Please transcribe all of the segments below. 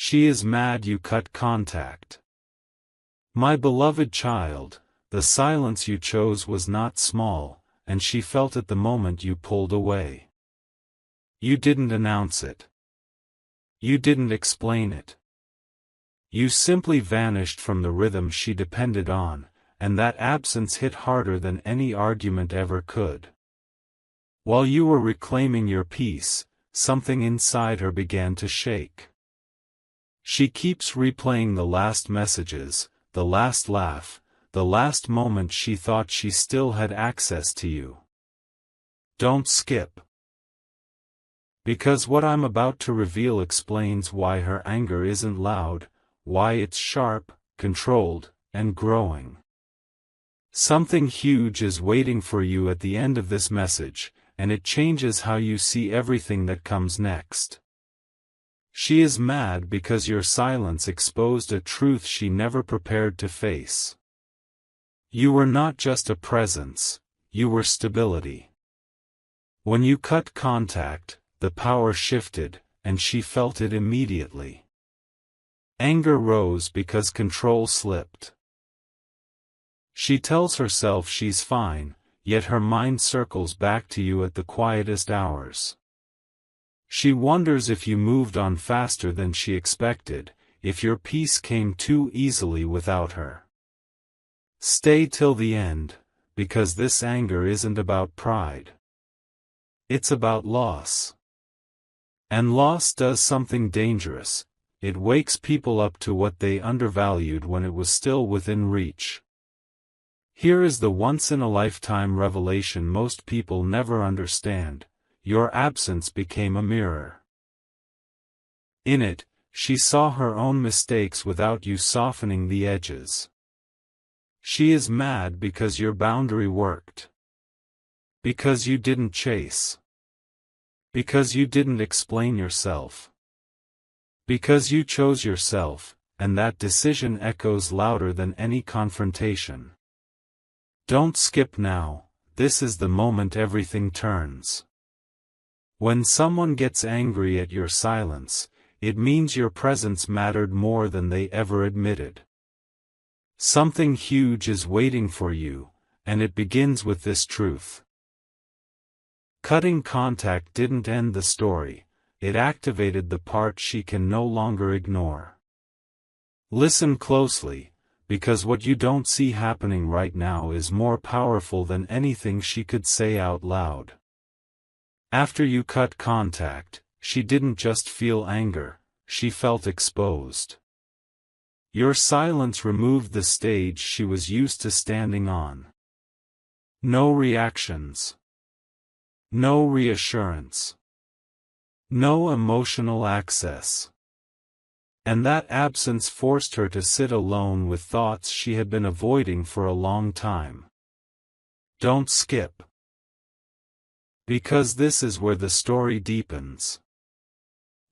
She is mad you cut contact. My beloved child, the silence you chose was not small, and she felt it the moment you pulled away. You didn't announce it. You didn't explain it. You simply vanished from the rhythm she depended on, and that absence hit harder than any argument ever could. While you were reclaiming your peace, something inside her began to shake. She keeps replaying the last messages, the last laugh, the last moment she thought she still had access to you. Don't skip. Because what I'm about to reveal explains why her anger isn't loud, why it's sharp, controlled, and growing. Something huge is waiting for you at the end of this message, and it changes how you see everything that comes next. She is mad because your silence exposed a truth she never prepared to face. You were not just a presence, you were stability. When you cut contact, the power shifted, and she felt it immediately. Anger rose because control slipped. She tells herself she's fine, yet her mind circles back to you at the quietest hours. She wonders if you moved on faster than she expected, if your peace came too easily without her. Stay till the end, because this anger isn't about pride. It's about loss. And loss does something dangerous. It wakes people up to what they undervalued when it was still within reach. Here is the once-in-a-lifetime revelation most people never understand. Your absence became a mirror. In it, she saw her own mistakes without you softening the edges. She is mad because your boundary worked. Because you didn't chase. Because you didn't explain yourself. Because you chose yourself, and that decision echoes louder than any confrontation. Don't skip now, this is the moment everything turns. When someone gets angry at your silence, it means your presence mattered more than they ever admitted. Something huge is waiting for you, and it begins with this truth. Cutting contact didn't end the story, it activated the part she can no longer ignore. Listen closely, because what you don't see happening right now is more powerful than anything she could say out loud. After you cut contact, she didn't just feel anger, she felt exposed. Your silence removed the stage she was used to standing on. No reactions. No reassurance. No emotional access. And that absence forced her to sit alone with thoughts she had been avoiding for a long time. Don't skip. Because this is where the story deepens.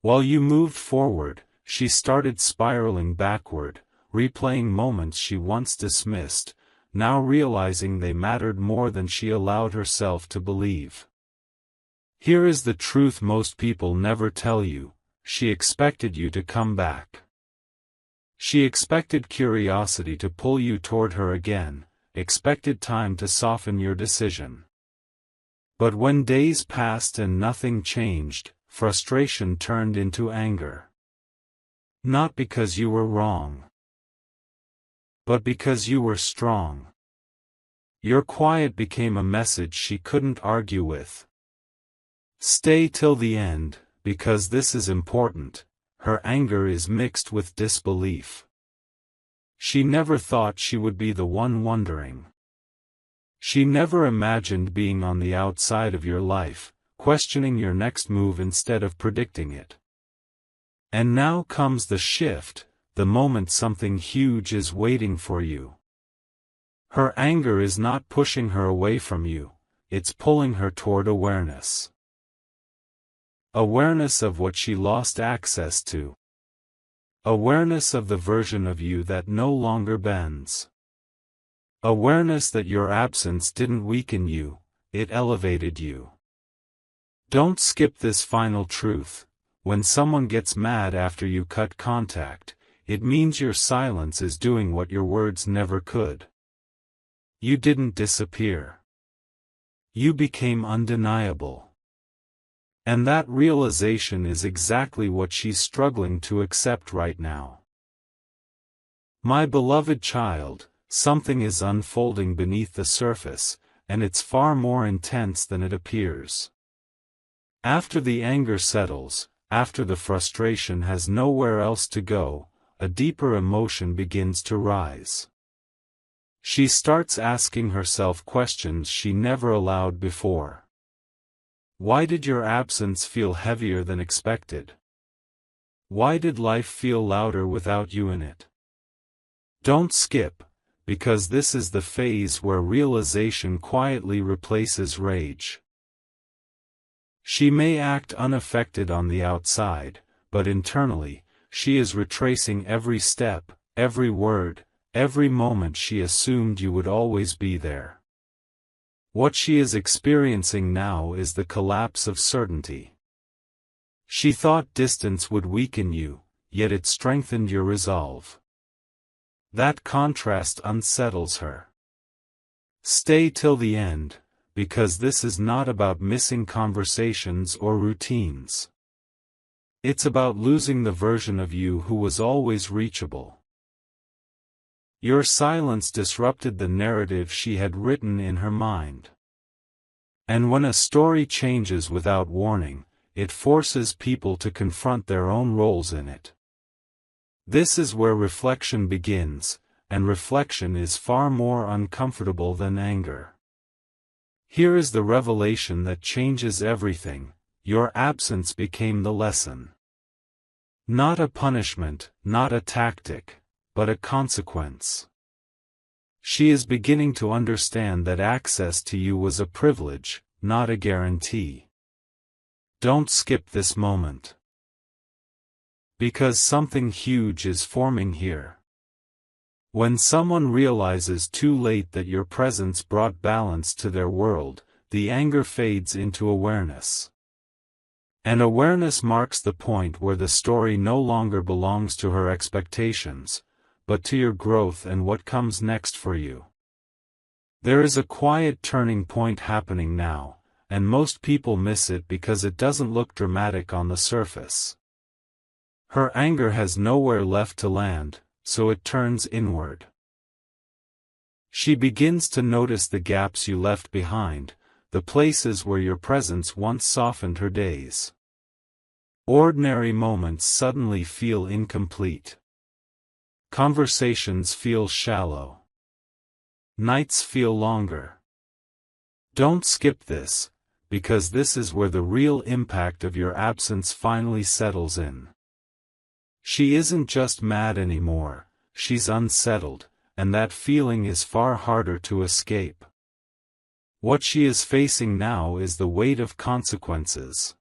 While you moved forward, she started spiraling backward, replaying moments she once dismissed, now realizing they mattered more than she allowed herself to believe. Here is the truth most people never tell you: she expected you to come back. She expected curiosity to pull you toward her again, expected time to soften your decision. But when days passed and nothing changed, frustration turned into anger. Not because you were wrong, but because you were strong. Your quiet became a message she couldn't argue with. Stay till the end, because this is important. Her anger is mixed with disbelief. She never thought she would be the one wondering. She never imagined being on the outside of your life, questioning your next move instead of predicting it. And now comes the shift, the moment something huge is waiting for you. Her anger is not pushing her away from you, it's pulling her toward awareness. Awareness of what she lost access to. Awareness of the version of you that no longer bends. Awareness that your absence didn't weaken you, it elevated you. Don't skip this final truth. When someone gets mad after you cut contact, it means your silence is doing what your words never could. You didn't disappear. You became undeniable. And that realization is exactly what she's struggling to accept right now. My beloved child, something is unfolding beneath the surface, and it's far more intense than it appears. After the anger settles, after the frustration has nowhere else to go, a deeper emotion begins to rise. She starts asking herself questions she never allowed before. Why did your absence feel heavier than expected? Why did life feel louder without you in it? Don't skip, because this is the phase where realization quietly replaces rage. She may act unaffected on the outside, but internally, she is retracing every step, every word, every moment she assumed you would always be there. What she is experiencing now is the collapse of certainty. She thought distance would weaken you, yet it strengthened your resolve. That contrast unsettles her. Stay till the end, because this is not about missing conversations or routines. It's about losing the version of you who was always reachable. Your silence disrupted the narrative she had written in her mind. And when a story changes without warning, it forces people to confront their own roles in it. This is where reflection begins, and reflection is far more uncomfortable than anger. Here is the revelation that changes everything: your absence became the lesson. Not a punishment, not a tactic, but a consequence. She is beginning to understand that access to you was a privilege, not a guarantee. Don't skip this moment. Because something huge is forming here. When someone realizes too late that your presence brought balance to their world, the anger fades into awareness. And awareness marks the point where the story no longer belongs to her expectations, but to your growth and what comes next for you. There is a quiet turning point happening now, and most people miss it because it doesn't look dramatic on the surface. Her anger has nowhere left to land, so it turns inward. She begins to notice the gaps you left behind, the places where your presence once softened her days. Ordinary moments suddenly feel incomplete. Conversations feel shallow. Nights feel longer. Don't skip this, because this is where the real impact of your absence finally settles in. She isn't just mad anymore, she's unsettled, and that feeling is far harder to escape. What she is facing now is the weight of consequences.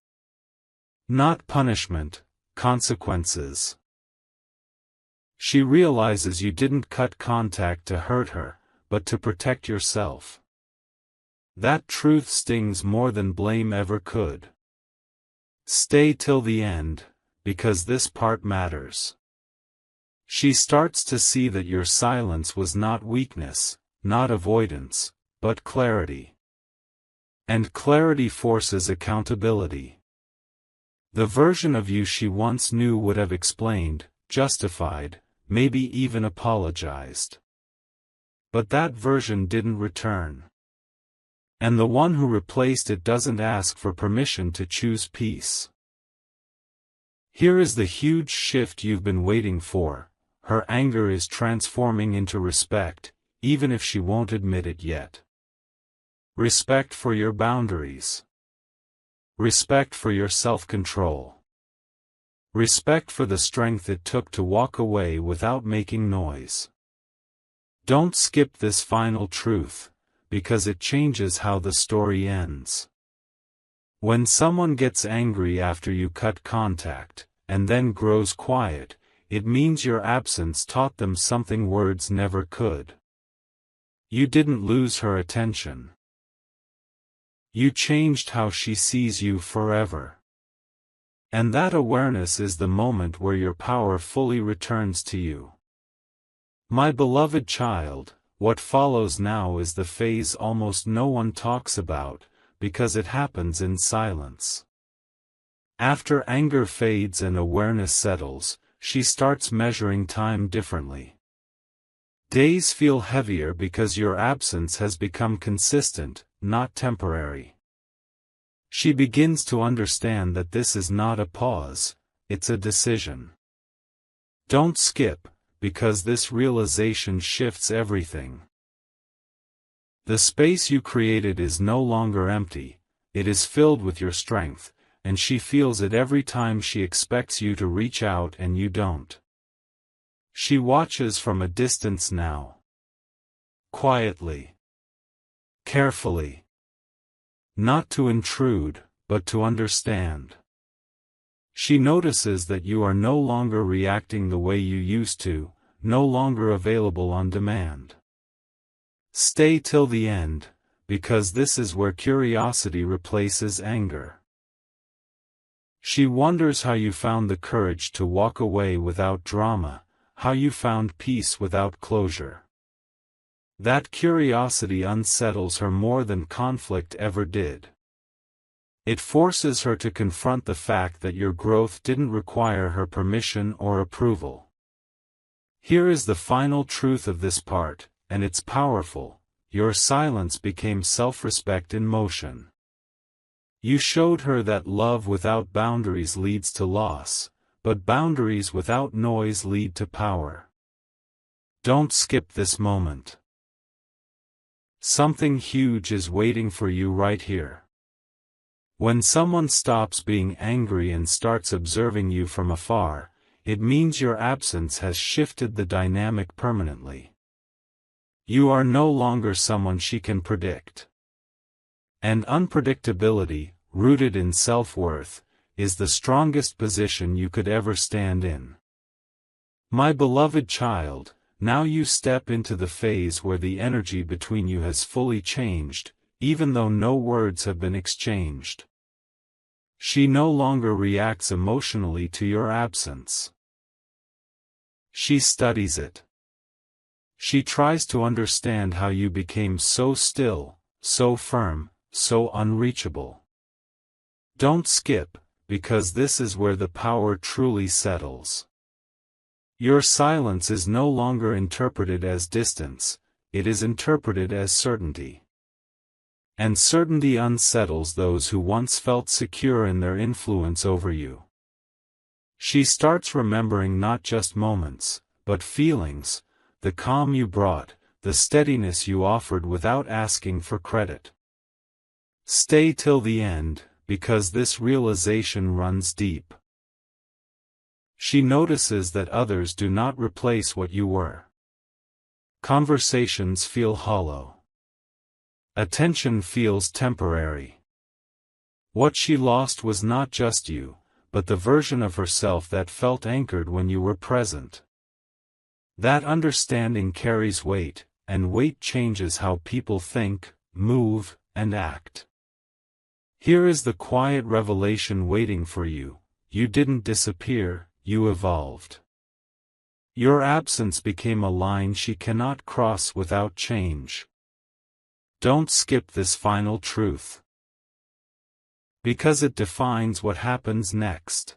Not punishment, consequences. She realizes you didn't cut contact to hurt her, but to protect yourself. That truth stings more than blame ever could. Stay till the end, because this part matters. She starts to see that your silence was not weakness, not avoidance, but clarity. And clarity forces accountability. The version of you she once knew would have explained, justified, maybe even apologized. But that version didn't return. And the one who replaced it doesn't ask for permission to choose peace. Here is the huge shift you've been waiting for: her anger is transforming into respect, even if she won't admit it yet. Respect for your boundaries. Respect for your self-control. Respect for the strength it took to walk away without making noise. Don't skip this final truth, because it changes how the story ends. When someone gets angry after you cut contact, and then grows quiet, it means your absence taught them something words never could. You didn't lose her attention. You changed how she sees you forever. And that awareness is the moment where your power fully returns to you. My beloved child, what follows now is the phase almost no one talks about, because it happens in silence. After anger fades and awareness settles, she starts measuring time differently. Days feel heavier because your absence has become consistent, not temporary. She begins to understand that this is not a pause, it's a decision. Don't skip, because this realization shifts everything. The space you created is no longer empty, it is filled with your strength, and she feels it every time she expects you to reach out and you don't. She watches from a distance now. Quietly. Carefully. Not to intrude, but to understand. She notices that you are no longer reacting the way you used to, no longer available on demand. Stay till the end, because this is where curiosity replaces anger. She wonders how you found the courage to walk away without drama, how you found peace without closure. That curiosity unsettles her more than conflict ever did. It forces her to confront the fact that your growth didn't require her permission or approval. Here is the final truth of this part, and it's powerful. Your silence became self-respect in motion. You showed her that love without boundaries leads to loss, but boundaries without noise lead to power. Don't skip this moment. Something huge is waiting for you right here. When someone stops being angry and starts observing you from afar, it means your absence has shifted the dynamic permanently. You are no longer someone she can predict. And unpredictability, rooted in self-worth, is the strongest position you could ever stand in. My beloved child, now you step into the phase where the energy between you has fully changed, even though no words have been exchanged. She no longer reacts emotionally to your absence. She studies it. She tries to understand how you became so still, so firm, so unreachable. Don't skip, because this is where the power truly settles. Your silence is no longer interpreted as distance, it is interpreted as certainty. And certainty unsettles those who once felt secure in their influence over you. She starts remembering not just moments, but feelings, the calm you brought, the steadiness you offered without asking for credit. Stay till the end, because this realization runs deep. She notices that others do not replace what you were. Conversations feel hollow. Attention feels temporary. What she lost was not just you, but the version of herself that felt anchored when you were present. That understanding carries weight, and weight changes how people think, move, and act. Here is the quiet revelation waiting for you: you didn't disappear, you evolved. Your absence became a line she cannot cross without change. Don't skip this final truth, because it defines what happens next.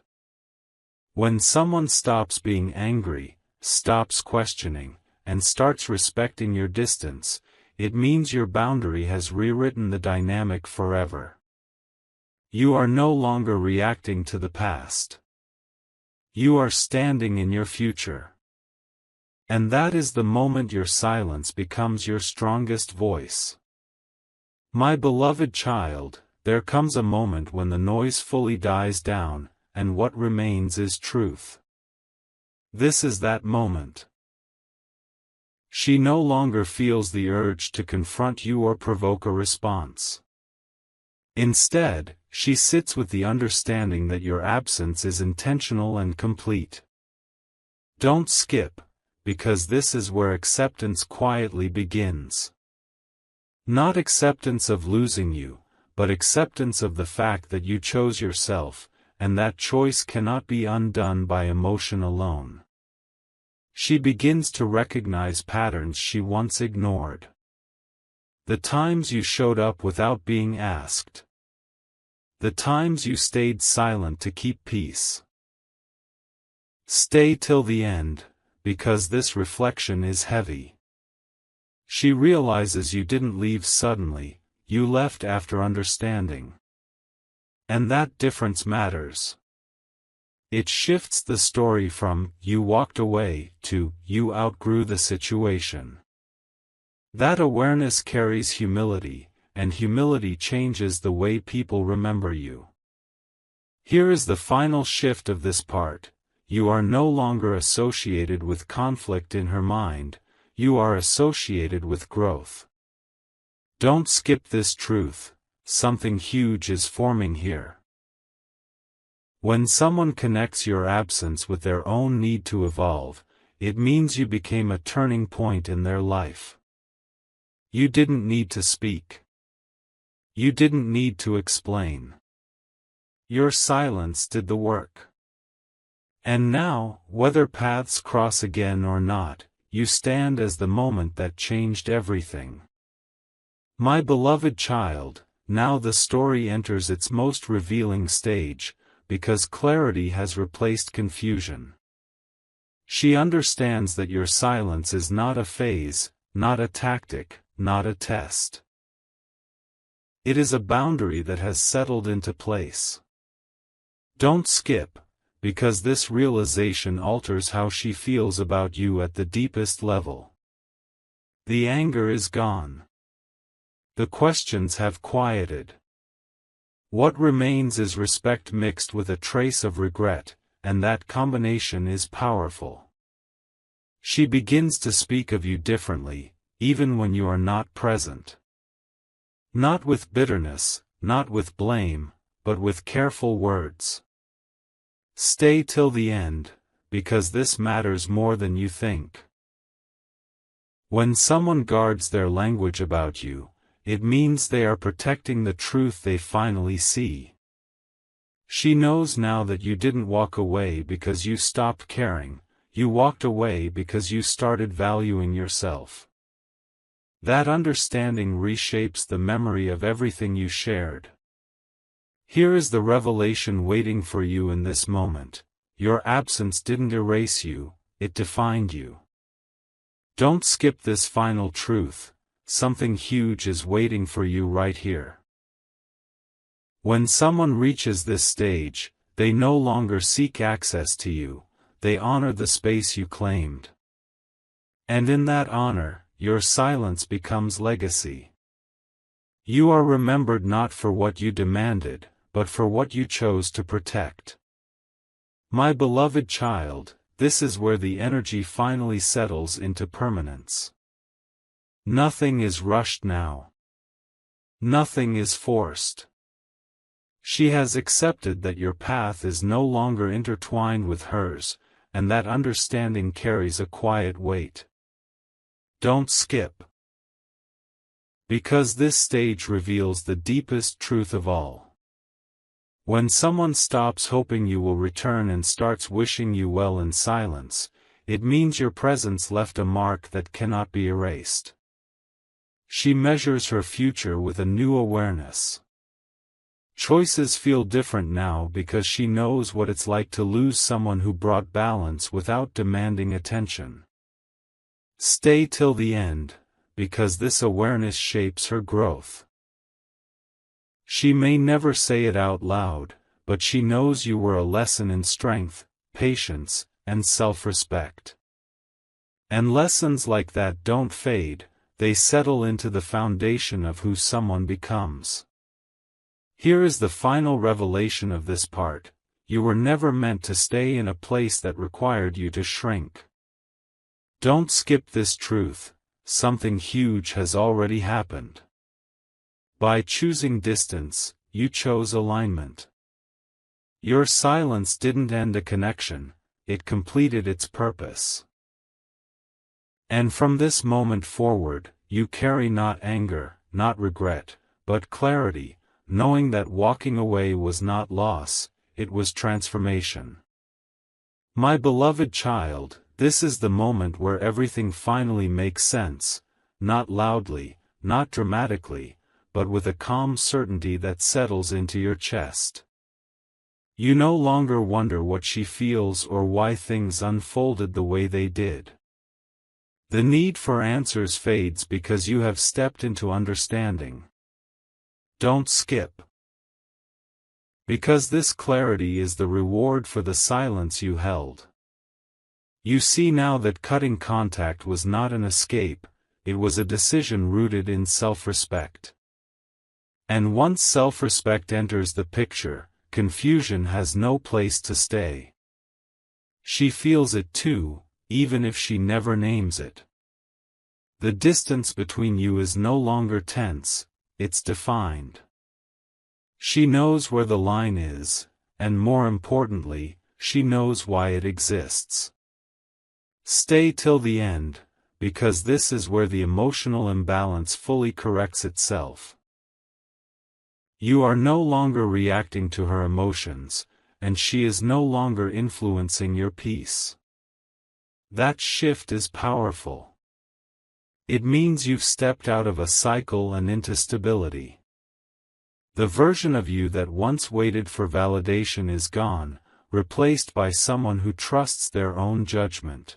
When someone stops being angry, stops questioning, and starts respecting your distance, it means your boundary has rewritten the dynamic forever. You are no longer reacting to the past. You are standing in your future. And that is the moment your silence becomes your strongest voice. My beloved child, there comes a moment when the noise fully dies down, and what remains is truth. This is that moment. She no longer feels the urge to confront you or provoke a response. Instead, she sits with the understanding that your absence is intentional and complete. Don't skip, because this is where acceptance quietly begins. Not acceptance of losing you, but acceptance of the fact that you chose yourself, and that choice cannot be undone by emotion alone. She begins to recognize patterns she once ignored. The times you showed up without being asked. The times you stayed silent to keep peace. Stay till the end, because this reflection is heavy. She realizes you didn't leave suddenly, you left after understanding. And that difference matters. It shifts the story from, "you walked away," to, "you outgrew the situation." That awareness carries humility, and humility changes the way people remember you. Here is the final shift of this part: you are no longer associated with conflict in her mind, you are associated with growth. Don't skip this truth, something huge is forming here. When someone connects your absence with their own need to evolve, it means you became a turning point in their life. You didn't need to speak. You didn't need to explain. Your silence did the work. And now, whether paths cross again or not, you stand as the moment that changed everything. My beloved child, now the story enters its most revealing stage, because clarity has replaced confusion. She understands that your silence is not a phase, not a tactic, not a test. It is a boundary that has settled into place. Don't skip, because this realization alters how she feels about you at the deepest level. The anger is gone. The questions have quieted. What remains is respect mixed with a trace of regret, and that combination is powerful. She begins to speak of you differently, even when you are not present. Not with bitterness, not with blame, but with careful words. Stay till the end, because this matters more than you think. When someone guards their language about you, it means they are protecting the truth they finally see. She knows now that you didn't walk away because you stopped caring, you walked away because you started valuing yourself. That understanding reshapes the memory of everything you shared. Here is the revelation waiting for you in this moment: your absence didn't erase you, it defined you. Don't skip this final truth. Something huge is waiting for you right here. When someone reaches this stage, they no longer seek access to you, they honor the space you claimed. And in that honor, your silence becomes legacy. You are remembered not for what you demanded, but for what you chose to protect. My beloved child, this is where the energy finally settles into permanence. Nothing is rushed now. Nothing is forced. She has accepted that your path is no longer intertwined with hers, and that understanding carries a quiet weight. Don't skip. Because this stage reveals the deepest truth of all. When someone stops hoping you will return and starts wishing you well in silence, it means your presence left a mark that cannot be erased. She measures her future with a new awareness. Choices feel different now because she knows what it's like to lose someone who brought balance without demanding attention. Stay till the end, because this awareness shapes her growth. She may never say it out loud, but she knows you were a lesson in strength, patience, and self-respect. And lessons like that don't fade. They settle into the foundation of who someone becomes. Here is the final revelation of this part: you were never meant to stay in a place that required you to shrink. Don't skip this truth, something huge has already happened. By choosing distance, you chose alignment. Your silence didn't end a connection, it completed its purpose. And from this moment forward, you carry not anger, not regret, but clarity, knowing that walking away was not loss, it was transformation. My beloved child, this is the moment where everything finally makes sense, not loudly, not dramatically, but with a calm certainty that settles into your chest. You no longer wonder what she feels or why things unfolded the way they did. The need for answers fades because you have stepped into understanding. Don't skip. Because this clarity is the reward for the silence you held. You see now that cutting contact was not an escape, it was a decision rooted in self-respect. And once self-respect enters the picture, confusion has no place to stay. She feels it too, even if she never names it. The distance between you is no longer tense, it's defined. She knows where the line is, and more importantly, she knows why it exists. Stay till the end, because this is where the emotional imbalance fully corrects itself. You are no longer reacting to her emotions, and she is no longer influencing your peace. That shift is powerful. It means you've stepped out of a cycle and into stability. The version of you that once waited for validation is gone, replaced by someone who trusts their own judgment.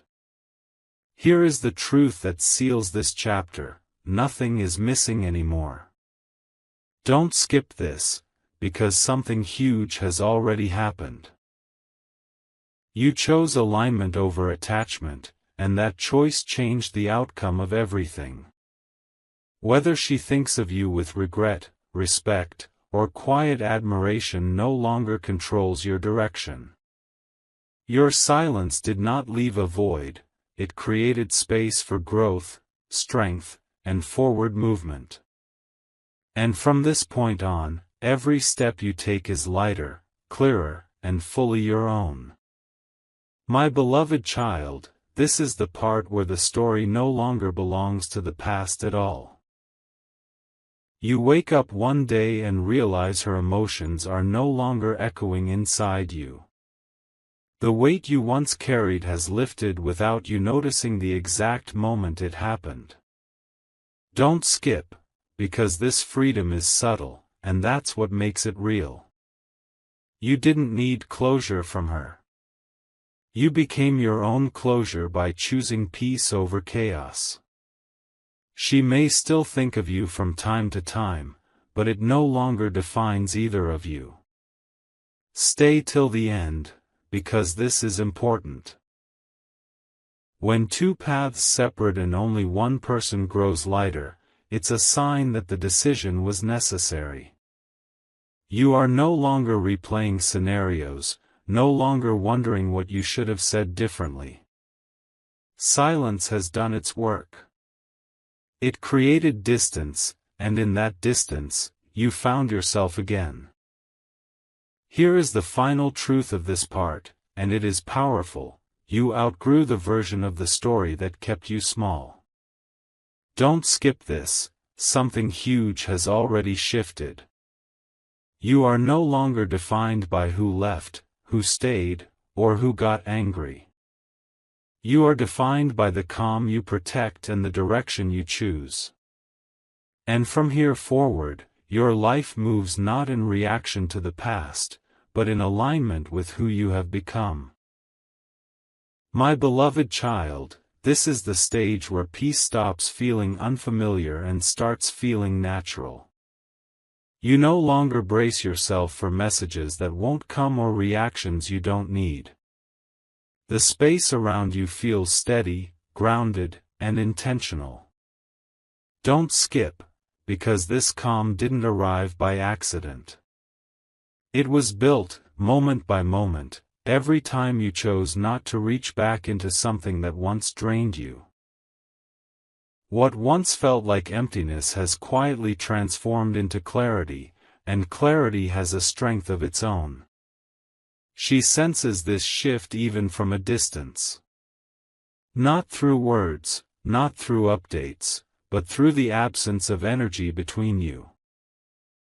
Here is the truth that seals this chapter: nothing is missing anymore. Don't skip this, because something huge has already happened. You chose alignment over attachment, and that choice changed the outcome of everything. Whether she thinks of you with regret, respect, or quiet admiration no longer controls your direction. Your silence did not leave a void, it created space for growth, strength, and forward movement. And from this point on, every step you take is lighter, clearer, and fully your own. My beloved child, this is the part where the story no longer belongs to the past at all. You wake up one day and realize her emotions are no longer echoing inside you. The weight you once carried has lifted without you noticing the exact moment it happened. Don't skip, because this freedom is subtle, and that's what makes it real. You didn't need closure from her. You became your own closure by choosing peace over chaos. She may still think of you from time to time, but it no longer defines either of you. Stay till the end, because this is important. When two paths separate and only one person grows lighter, it's a sign that the decision was necessary. You are no longer replaying scenarios, no longer wondering what you should have said differently. Silence has done its work. It created distance, and in that distance, you found yourself again. Here is the final truth of this part, and it is powerful: you outgrew the version of the story that kept you small. Don't skip this, something huge has already shifted. You are no longer defined by who left, who stayed, or who got angry. You are defined by the calm you protect and the direction you choose. And from here forward, your life moves not in reaction to the past, but in alignment with who you have become. My beloved child, this is the stage where peace stops feeling unfamiliar and starts feeling natural. You no longer brace yourself for messages that won't come or reactions you don't need. The space around you feels steady, grounded, and intentional. Don't skip, because this calm didn't arrive by accident. It was built, moment by moment, every time you chose not to reach back into something that once drained you. What once felt like emptiness has quietly transformed into clarity, and clarity has a strength of its own. She senses this shift even from a distance. Not through words, not through updates, but through the absence of energy between you.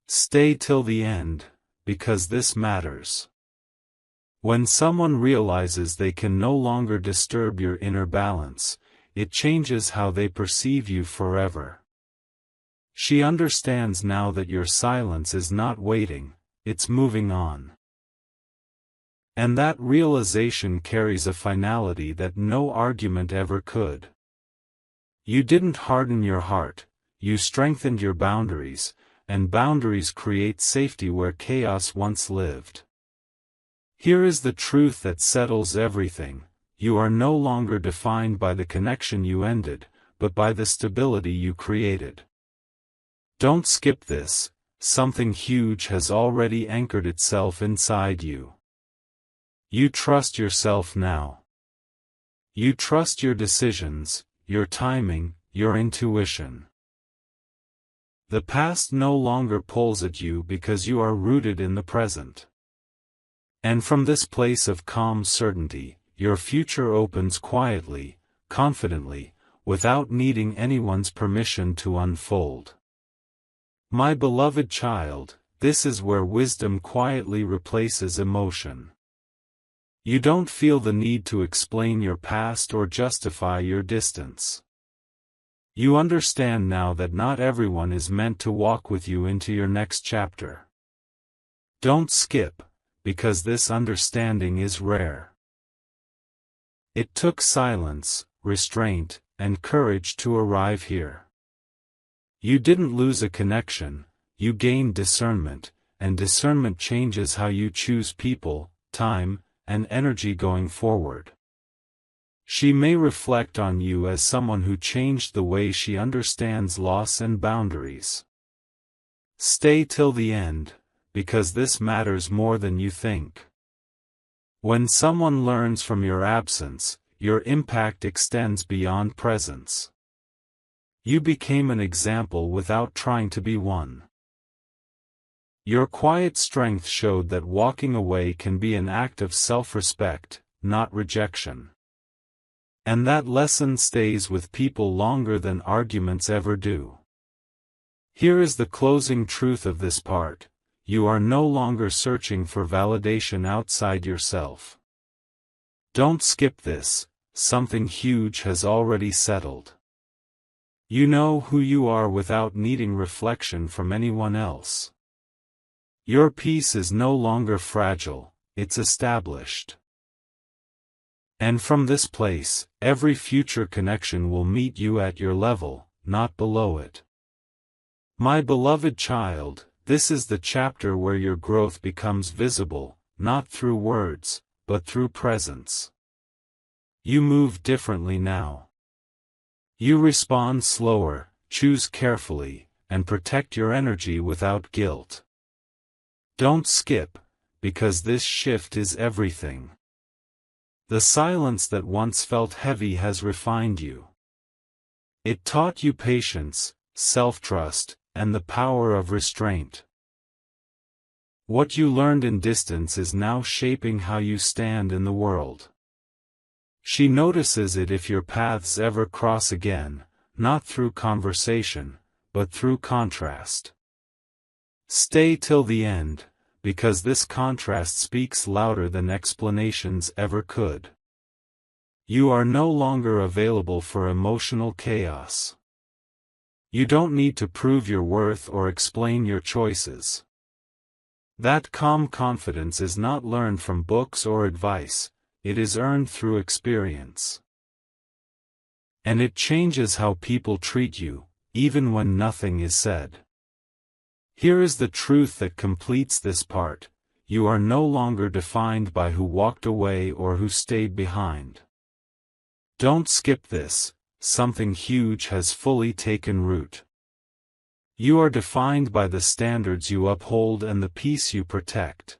Stay till the end, because this matters. When someone realizes they can no longer disturb your inner balance, it changes how they perceive you forever. She understands now that your silence is not waiting, it's moving on. And that realization carries a finality that no argument ever could. You didn't harden your heart, you strengthened your boundaries, and boundaries create safety where chaos once lived. Here is the truth that settles everything: you are no longer defined by the connection you ended, but by the stability you created. Don't skip this, something huge has already anchored itself inside you. You trust yourself now. You trust your decisions, your timing, your intuition. The past no longer pulls at you because you are rooted in the present. And from this place of calm certainty, your future opens quietly, confidently, without needing anyone's permission to unfold. My beloved child, this is where wisdom quietly replaces emotion. You don't feel the need to explain your past or justify your distance. You understand now that not everyone is meant to walk with you into your next chapter. Don't skip, because this understanding is rare. It took silence, restraint, and courage to arrive here. You didn't lose a connection, you gained discernment, and discernment changes how you choose people, time, and energy going forward. She may reflect on you as someone who changed the way she understands loss and boundaries. Stay till the end, because this matters more than you think. When someone learns from your absence, your impact extends beyond presence. You became an example without trying to be one. Your quiet strength showed that walking away can be an act of self-respect, not rejection. And that lesson stays with people longer than arguments ever do. Here is the closing truth of this part: you are no longer searching for validation outside yourself. Don't skip this, something huge has already settled. You know who you are without needing reflection from anyone else. Your peace is no longer fragile, it's established. And from this place, every future connection will meet you at your level, not below it. My beloved child, this is the chapter where your growth becomes visible, not through words, but through presence. You move differently now. You respond slower, choose carefully, and protect your energy without guilt. Don't skip, because this shift is everything. The silence that once felt heavy has refined you. It taught you patience, self-trust, and the power of restraint. What you learned in distance is now shaping how you stand in the world. She notices it if your paths ever cross again, not through conversation, but through contrast. Stay till the end, because this contrast speaks louder than explanations ever could. You are no longer available for emotional chaos. You don't need to prove your worth or explain your choices. That calm confidence is not learned from books or advice, it is earned through experience. And it changes how people treat you, even when nothing is said. Here is the truth that completes this part: you are no longer defined by who walked away or who stayed behind. Don't skip this, something huge has fully taken root. You are defined by the standards you uphold and the peace you protect.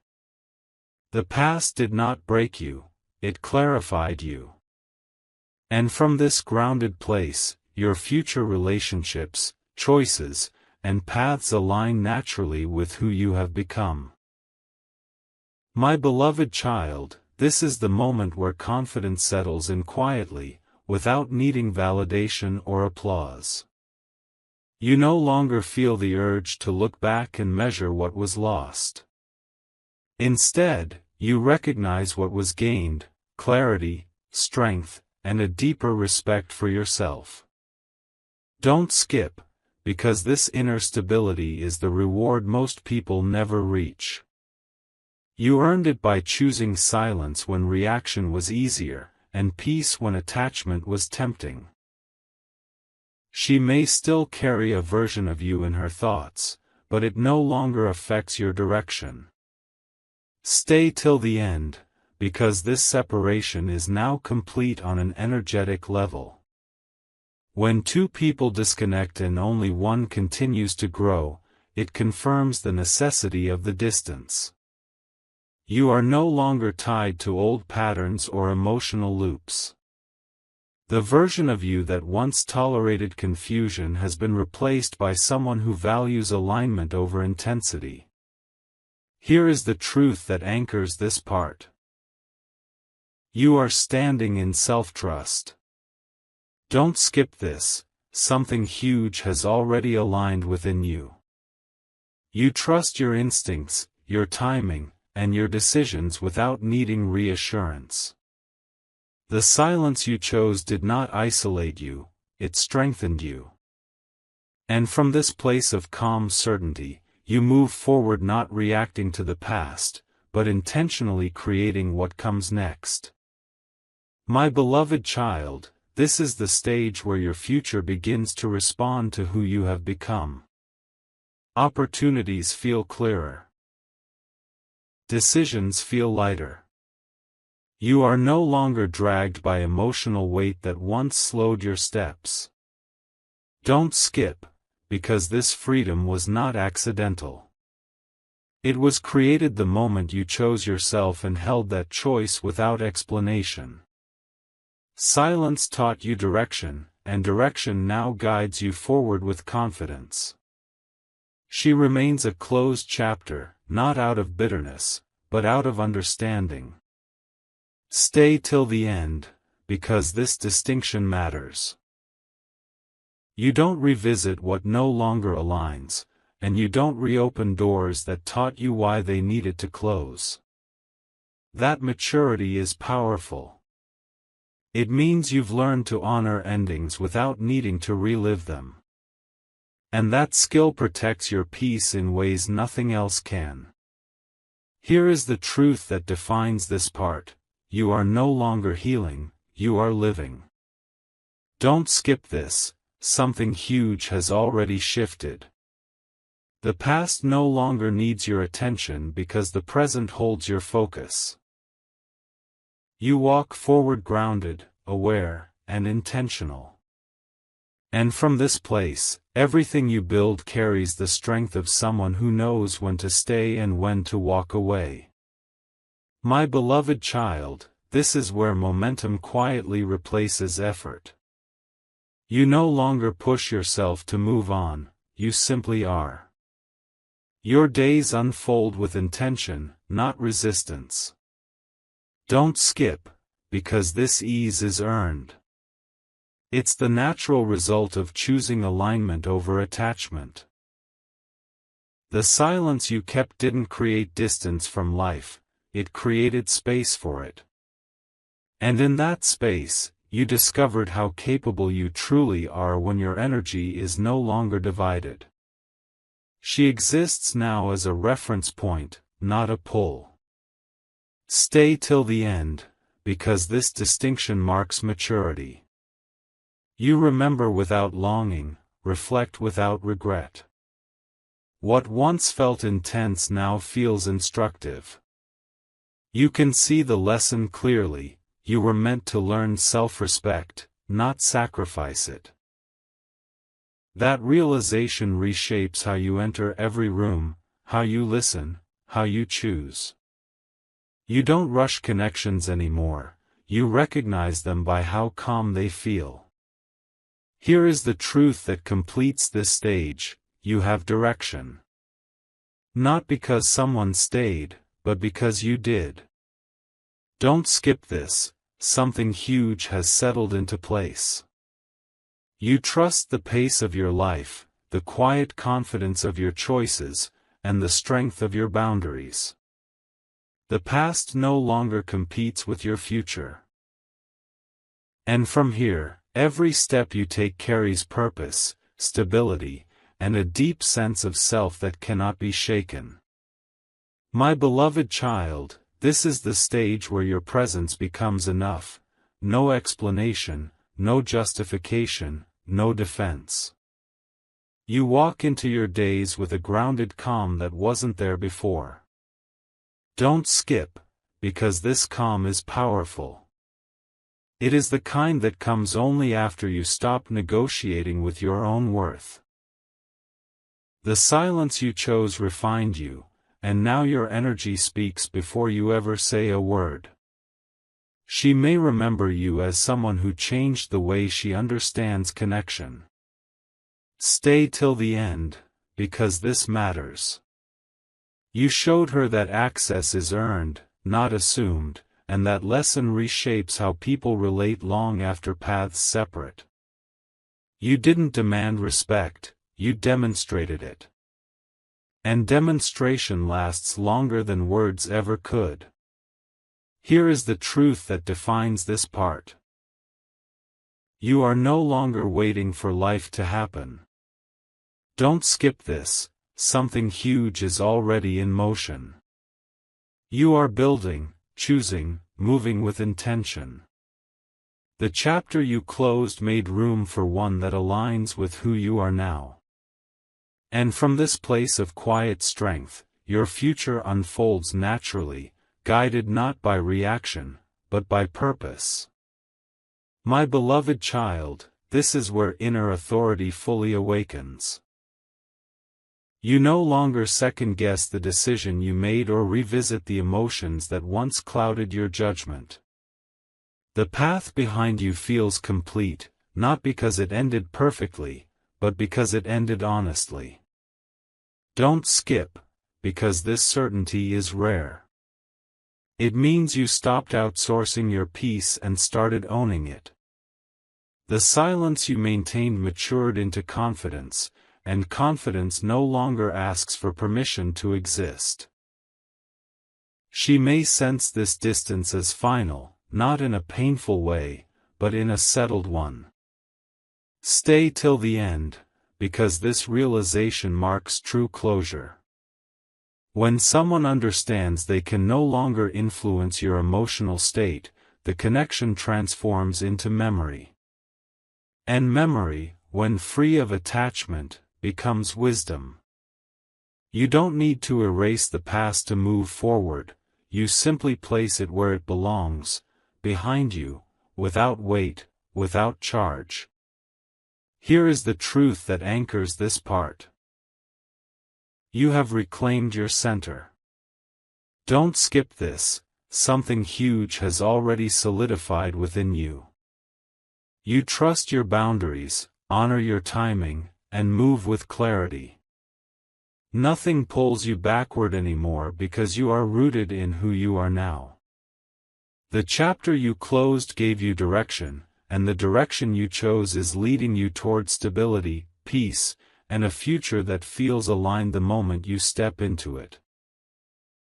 The past did not break you, it clarified you. And from this grounded place, your future relationships, choices, and paths align naturally with who you have become. My beloved child, this is the moment where confidence settles in quietly, without needing validation or applause. You no longer feel the urge to look back and measure what was lost. Instead, you recognize what was gained: clarity, strength, and a deeper respect for yourself. Don't skip, because this inner stability is the reward most people never reach. You earned it by choosing silence when reaction was easier, and peace when attachment was tempting. She may still carry a version of you in her thoughts, but it no longer affects your direction. Stay till the end, because this separation is now complete on an energetic level. When two people disconnect and only one continues to grow, it confirms the necessity of the distance. You are no longer tied to old patterns or emotional loops. The version of you that once tolerated confusion has been replaced by someone who values alignment over intensity. Here is the truth that anchors this part. You are standing in self-trust. Don't skip this: something huge has already aligned within you. You trust your instincts, your timing, and your decisions without needing reassurance. The silence you chose did not isolate you, it strengthened you. And from this place of calm certainty, you move forward, not reacting to the past, but intentionally creating what comes next. My beloved child, this is the stage where your future begins to respond to who you have become. Opportunities feel clearer. Decisions feel lighter. You are no longer dragged by emotional weight that once slowed your steps. Don't skip, because this freedom was not accidental. It was created the moment you chose yourself and held that choice without explanation. Silence taught you direction, and direction now guides you forward with confidence. She remains a closed chapter, not out of bitterness, but out of understanding. Stay till the end, because this distinction matters. You don't revisit what no longer aligns, and you don't reopen doors that taught you why they needed to close. That maturity is powerful. It means you've learned to honor endings without needing to relive them. And that skill protects your peace in ways nothing else can. Here is the truth that defines this part: you are no longer healing, you are living. Don't skip this: something huge has already shifted. The past no longer needs your attention because the present holds your focus. You walk forward grounded, aware, and intentional. And from this place, everything you build carries the strength of someone who knows when to stay and when to walk away. My beloved child, this is where momentum quietly replaces effort. You no longer push yourself to move on, you simply are. Your days unfold with intention, not resistance. Don't skip, because this ease is earned. It's the natural result of choosing alignment over attachment. The silence you kept didn't create distance from life, it created space for it. And in that space, you discovered how capable you truly are when your energy is no longer divided. She exists now as a reference point, not a pull. Stay till the end, because this distinction marks maturity. You remember without longing, reflect without regret. What once felt intense now feels instructive. You can see the lesson clearly: you were meant to learn self-respect, not sacrifice it. That realization reshapes how you enter every room, how you listen, how you choose. You don't rush connections anymore, you recognize them by how calm they feel. Here is the truth that completes this stage: you have direction. Not because someone stayed, but because you did. Don't skip this: something huge has settled into place. You trust the pace of your life, the quiet confidence of your choices, and the strength of your boundaries. The past no longer competes with your future. And from here, every step you take carries purpose, stability, and a deep sense of self that cannot be shaken. My beloved child, this is the stage where your presence becomes enough. No explanation, no justification, no defense. You walk into your days with a grounded calm that wasn't there before. Don't skip, because this calm is powerful. It is the kind that comes only after you stop negotiating with your own worth. The silence you chose refined you, and now your energy speaks before you ever say a word. She may remember you as someone who changed the way she understands connection. Stay till the end, because this matters. You showed her that access is earned, not assumed, and that lesson reshapes how people relate long after paths separate. You didn't demand respect, you demonstrated it. And demonstration lasts longer than words ever could. Here is the truth that defines this part. You are no longer waiting for life to happen. Don't skip this, something huge is already in motion. You are building, choosing, moving with intention. The chapter you closed made room for one that aligns with who you are now. And from this place of quiet strength, your future unfolds naturally, guided not by reaction, but by purpose. My beloved child, this is where inner authority fully awakens. You no longer second-guess the decision you made or revisit the emotions that once clouded your judgment. The path behind you feels complete, not because it ended perfectly, but because it ended honestly. Don't skip, because this certainty is rare. It means you stopped outsourcing your peace and started owning it. The silence you maintained matured into confidence, and confidence no longer asks for permission to exist. She may sense this distance as final, not in a painful way, but in a settled one. Stay till the end, because this realization marks true closure. When someone understands they can no longer influence your emotional state, the connection transforms into memory. And memory, when free of attachment, becomes wisdom. You don't need to erase the past to move forward, you simply place it where it belongs, behind you, without weight, without charge. Here is the truth that anchors this part. You have reclaimed your center. Don't skip this, something huge has already solidified within you. You trust your boundaries, honor your timing, and move with clarity. Nothing pulls you backward anymore because you are rooted in who you are now. The chapter you closed gave you direction, and the direction you chose is leading you toward stability, peace, and a future that feels aligned the moment you step into it.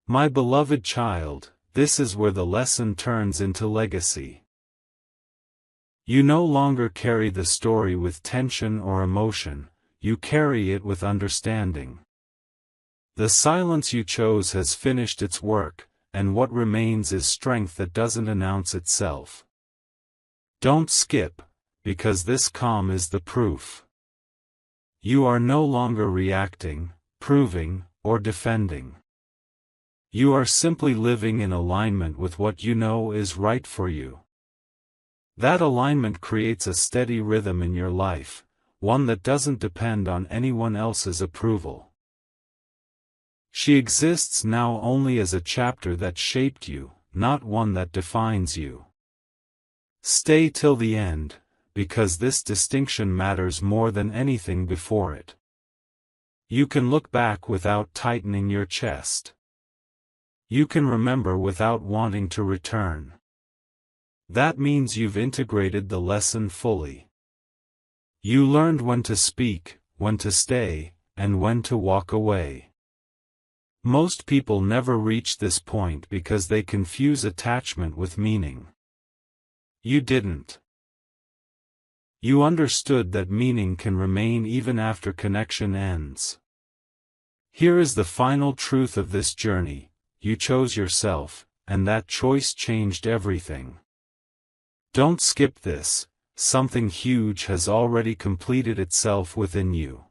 My beloved child, this is where the lesson turns into legacy. You no longer carry the story with tension or emotion, you carry it with understanding. The silence you chose has finished its work, and what remains is strength that doesn't announce itself. Don't skip, because this calm is the proof. You are no longer reacting, proving, or defending. You are simply living in alignment with what you know is right for you. That alignment creates a steady rhythm in your life, one that doesn't depend on anyone else's approval. She exists now only as a chapter that shaped you, not one that defines you. Stay till the end, because this distinction matters more than anything before it. You can look back without tightening your chest. You can remember without wanting to return. That means you've integrated the lesson fully. You learned when to speak, when to stay, and when to walk away. Most people never reach this point because they confuse attachment with meaning. You didn't. You understood that meaning can remain even after connection ends. Here is the final truth of this journey: you chose yourself, and that choice changed everything. Don't skip this. Something huge has already completed itself within you.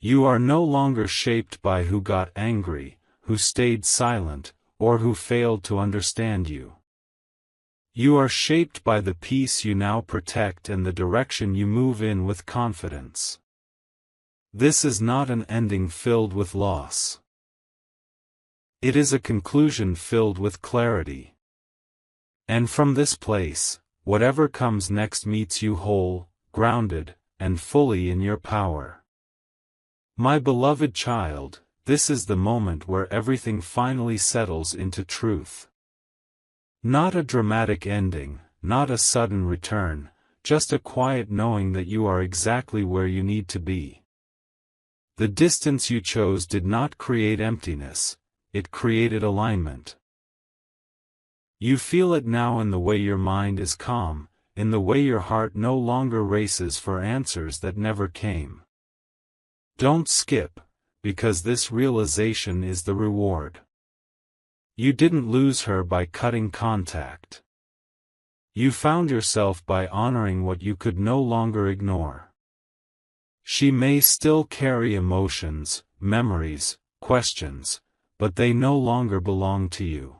You are no longer shaped by who got angry, who stayed silent, or who failed to understand you. You are shaped by the peace you now protect and the direction you move in with confidence. This is not an ending filled with loss. It is a conclusion filled with clarity. And from this place, whatever comes next meets you whole, grounded, and fully in your power. My beloved child, this is the moment where everything finally settles into truth. Not a dramatic ending, not a sudden return, just a quiet knowing that you are exactly where you need to be. The distance you chose did not create emptiness, it created alignment. You feel it now in the way your mind is calm, in the way your heart no longer races for answers that never came. Don't skip, because this realization is the reward. You didn't lose her by cutting contact. You found yourself by honoring what you could no longer ignore. She may still carry emotions, memories, questions, but they no longer belong to you.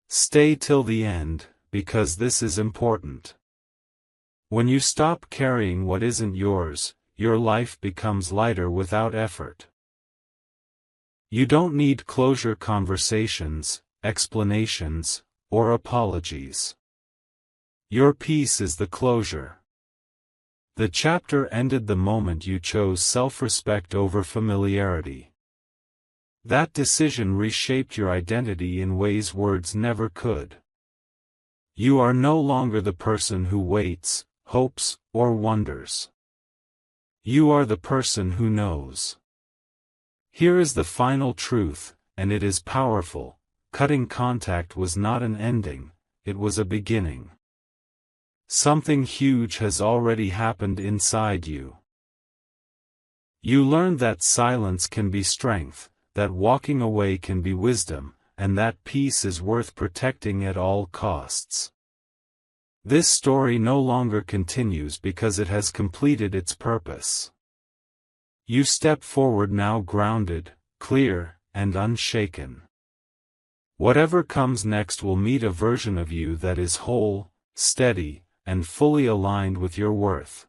Stay till the end, because this is important. When you stop carrying what isn't yours, your life becomes lighter without effort. You don't need closure conversations, explanations, or apologies. Your peace is the closure. The chapter ended the moment you chose self-respect over familiarity. That decision reshaped your identity in ways words never could. You are no longer the person who waits, hopes, or wonders. You are the person who knows. Here is the final truth, and it is powerful: cutting contact was not an ending, it was a beginning. Something huge has already happened inside you. You learned that silence can be strength, that walking away can be wisdom, and that peace is worth protecting at all costs. This story no longer continues because it has completed its purpose. You step forward now grounded, clear, and unshaken. Whatever comes next will meet a version of you that is whole, steady, and fully aligned with your worth.